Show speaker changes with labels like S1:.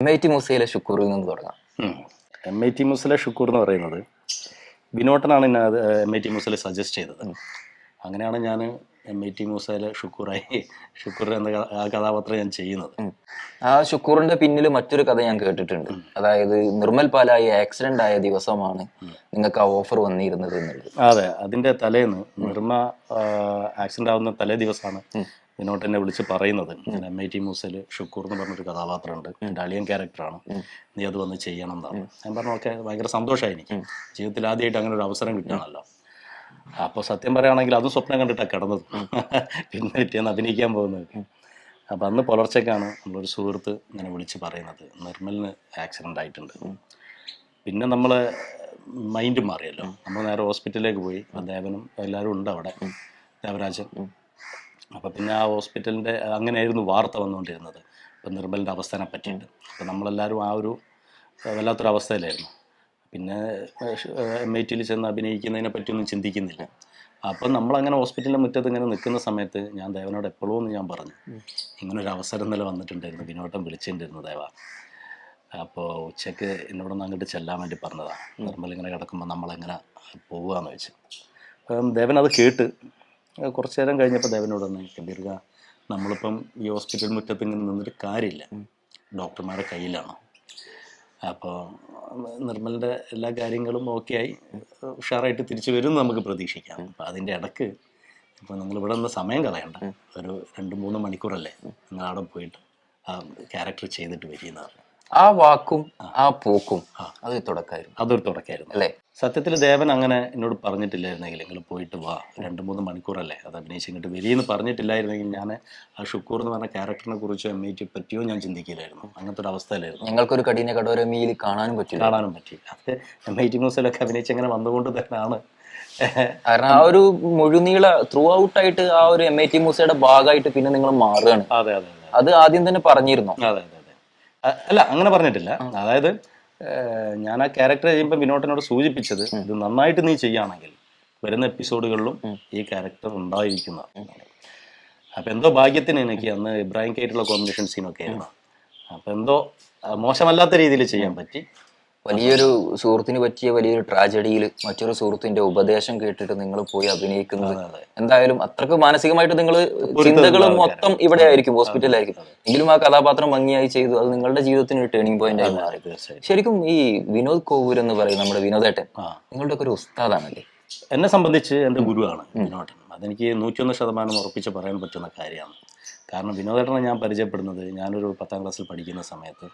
S1: MIT മൂസയിലെ ഷുക്കൂറിൽ നിന്ന് തുടങ്ങാം.
S2: MIT മൂസയിലെ Shukkur എന്ന് പറയുന്നത് വിനോട്ടനാണ് എന്നെ അത് MIT മൂസയിൽ സജസ്റ്റ് ചെയ്തത്. അങ്ങനെയാണ് ഞാൻ MIT മൂസയിലെ ഷുക്കൂറായി ഷുക്കൂർ എന്ന ആ കഥാപാത്രം ഞാൻ ചെയ്യുന്നത്.
S1: ആ ഷുക്കൂറിന്റെ പിന്നിൽ മറ്റൊരു കഥ ഞാൻ കേട്ടിട്ടുണ്ട്. അതായത് നിർമ്മൽ പാലായി ആക്സിഡന്റ് ആയ ദിവസമാണ് നിങ്ങൾക്ക് ആ ഓഫർ വന്നിരുന്നത് എന്നുള്ളത്.
S2: അതെ, അതിന്റെ തലേന്ന് നിർമ്മ ആക്സിഡന്റ് ആവുന്ന തലേ ദിവസമാണ് വിനോട്ട് എന്നെ വിളിച്ച് പറയുന്നത്, MIT മൂസയിൽ ഷുക്കൂർ എന്ന് പറഞ്ഞൊരു കഥാപാത്രമുണ്ട്, എൻ്റെ അളിയൻ ക്യാരക്ടറാണ്, നീ അത് വന്ന് ചെയ്യണം എന്നാണ്. ഞാൻ പറഞ്ഞു ഓക്കെ, ഭയങ്കര സന്തോഷമായി. എനിക്ക് ജീവിതത്തിൽ ആദ്യമായിട്ട് അങ്ങനെ ഒരു അവസരം കിട്ടുകയാണല്ലോ. അപ്പോൾ സത്യം പറയുകയാണെങ്കിൽ അതും സ്വപ്നം കണ്ടിട്ടാണ് കിടന്നത്, പിന്നെ പിറ്റേന്ന് അഭിനയിക്കാൻ പോകുന്നത്. അപ്പം അന്ന് പുലർച്ചയ്ക്കാണ് നമ്മളൊരു സുഹൃത്ത് ഇങ്ങനെ വിളിച്ച് പറയുന്നത് നിർമ്മലിന് ആക്സിഡൻ്റ് ആയിട്ടുണ്ട്. പിന്നെ നമ്മൾ മൈൻഡ് മാറിയല്ലോ, നമ്മൾ നേരെ ഹോസ്പിറ്റലിലേക്ക് പോയി. ദേവനും എല്ലാവരും ഉണ്ട് അവിടെ, ദേവരാജൻ. അപ്പോൾ പിന്നെ ആ ഹോസ്പിറ്റലിൻ്റെ അങ്ങനെയായിരുന്നു വാർത്ത വന്നുകൊണ്ടിരുന്നത്, ഇപ്പം നിർമ്മലിൻ്റെ അവസ്ഥനെ പറ്റിയിട്ട്. അപ്പോൾ നമ്മളെല്ലാവരും ആ ഒരു വല്ലാത്തൊരു അവസ്ഥയിലായിരുന്നു. പിന്നെ MIT ചെന്ന് അഭിനയിക്കുന്നതിനെ പറ്റിയൊന്നും ചിന്തിക്കുന്നില്ല. അപ്പം നമ്മളങ്ങനെ ഹോസ്പിറ്റലിൻ്റെ മുറ്റത്ത് ഇങ്ങനെ നിൽക്കുന്ന സമയത്ത് ഞാൻ ദേവനോട് എപ്പോഴും ഞാൻ പറഞ്ഞു, ഇങ്ങനൊരു അവസരം ഇന്നലെ വന്നിട്ടുണ്ടായിരുന്നു, വിനോട്ടം വിളിച്ചിട്ടുണ്ടായിരുന്നു ദേവ. അപ്പോൾ ഉച്ചയ്ക്ക് എന്നോടൊന്ന് അങ്ങോട്ട് ചെല്ലാൻ വേണ്ടി പറഞ്ഞതാണ്, നിർമ്മൽ ഇങ്ങനെ കിടക്കുമ്പോൾ നമ്മളെങ്ങനെ പോവുകയെന്ന് വെച്ച്. അപ്പം ദേവൻ അത് കേട്ട് കുറച്ച് നേരം കഴിഞ്ഞപ്പോൾ ദേവനോട് തന്നെ കബീർക്ക, നമ്മളിപ്പം ഈ ഹോസ്പിറ്റൽ മുറ്റത്ത് ഇങ്ങനെ നിന്നിട്ട് കാര്യമില്ല, ഡോക്ടർമാരുടെ കയ്യിലാണ്. അപ്പോൾ നിർമ്മലിൻ്റെ എല്ലാ കാര്യങ്ങളും ഓക്കെ ആയി ഉഷാറായിട്ട് തിരിച്ചു വരും എന്ന് നമുക്ക് പ്രതീക്ഷിക്കാം. അപ്പം അതിൻ്റെ ഇടയ്ക്ക് ഇപ്പോൾ നിങ്ങളിവിടെ നിന്ന് സമയം കളയണ്ട, ഒരു 2-3 മണിക്കൂറല്ലേ നിങ്ങൾ അവിടെ പോയിട്ട് ആ ക്യാരക്ടർ ചെയ്തിട്ട് വരികയെന്ന് പറഞ്ഞു.
S1: ആ വാക്കും ആ പോക്കും അതൊരു തുടക്കമായിരുന്നു
S2: അല്ലേ? സത്യത്തിൽ ദേവൻ അങ്ങനെ എന്നോട് പറഞ്ഞിട്ടില്ലായിരുന്നെങ്കിൽ, നിങ്ങൾ പോയിട്ട് വാ 2-3 മണിക്കൂറല്ലേ അത് അഭിനയിച്ച് ഇങ്ങോട്ട് വരിയെന്ന് പറഞ്ഞിട്ടില്ലായിരുന്നെങ്കിൽ ഞാൻ ആ ഷുക്കൂർ എന്ന് പറഞ്ഞ ക്യാരക്ടറിനെ കുറിച്ചോ MIT പറ്റിയോ ഞാൻ ചിന്തിക്കില്ലായിരുന്നു. അങ്ങനത്തെ ഒരു അവസ്ഥയിലായിരുന്നു.
S1: ഞങ്ങൾക്കൊരു കഠിന കടോരമിയിൽ കാണാനും പറ്റി.
S2: അത് MIT മൂസയിലൊക്കെ അഭിനയിച്ച് അങ്ങനെ വന്നുകൊണ്ട് തന്നെയാണ്.
S1: കാരണം ആ ഒരു മുഴുനീള ത്രൂ ഔട്ടായിട്ട് ആ ഒരു MIT മൂസയുടെ ഭാഗമായിട്ട് പിന്നെ നിങ്ങൾ മാറുകയാണ്.
S2: അതെ,
S1: അത് ആദ്യം തന്നെ പറഞ്ഞിരുന്നു.
S2: അതെ, അല്ല അങ്ങനെ പറഞ്ഞിട്ടില്ല. അതായത് ഞാൻ ആ ക്യാരക്ടർ ചെയ്യുമ്പോൾ വിനോട്ടനോട് സൂചിപ്പിച്ചത്, ഇത് നന്നായിട്ട് നീ ചെയ്യുകയാണെങ്കിൽ വരുന്ന എപ്പിസോഡുകളിലും ഈ ക്യാരക്ടർ ഉണ്ടായിരിക്കുന്നതാണ്. അപ്പം എന്തോ ഭാഗ്യത്തിന് എനിക്ക് അന്ന് ഇബ്രാഹിം ആയിട്ടുള്ള കോമ്പിനേഷൻ സീനൊക്കെ ആയിരുന്നു. അപ്പം എന്തോ മോശമല്ലാത്ത രീതിയിൽ ചെയ്യാൻ പറ്റി.
S1: വലിയൊരു സുഹൃത്തിന് പറ്റിയ വലിയൊരു ട്രാജഡിയിൽ മറ്റൊരു സുഹൃത്തിന്റെ ഉപദേശം കേട്ടിട്ട് നിങ്ങൾ പോയി അഭിനയിക്കുന്നത് എന്തായാലും അത്രക്ക് മാനസികമായിട്ട് നിങ്ങൾ ചിന്തകളും മൊത്തം ഇവിടെ ആയിരിക്കും, ഹോസ്പിറ്റലിലായിരിക്കും. എങ്കിലും ആ കഥാപാത്രം ഭംഗിയായി ചെയ്തു. അത് നിങ്ങളുടെ ജീവിതത്തിന് ഒരു ടേണിംഗ് പോയിന്റ് ആയി മാറി. ശരിക്കും ഈ വിനോദ് കോവൂർ എന്ന് പറയും നമ്മുടെ വിനോദേട്ടൻ നിങ്ങളുടെ ഒക്കെ ഒരു ഉസ്താദാണല്ലേ?
S2: എന്നെ സംബന്ധിച്ച് എൻ്റെ ഗുരുവാണ് വിനോദൻ. അതെനിക്ക് 101% ഉറപ്പിച്ച് പറയാൻ പറ്റുന്ന കാര്യമാണ്. കാരണം വിനോദേട്ടനെ ഞാൻ പരിചയപ്പെടുന്നത് ഞാനൊരു 10ാം ക്ലാസ്സിൽ പഠിക്കുന്ന സമയത്ത്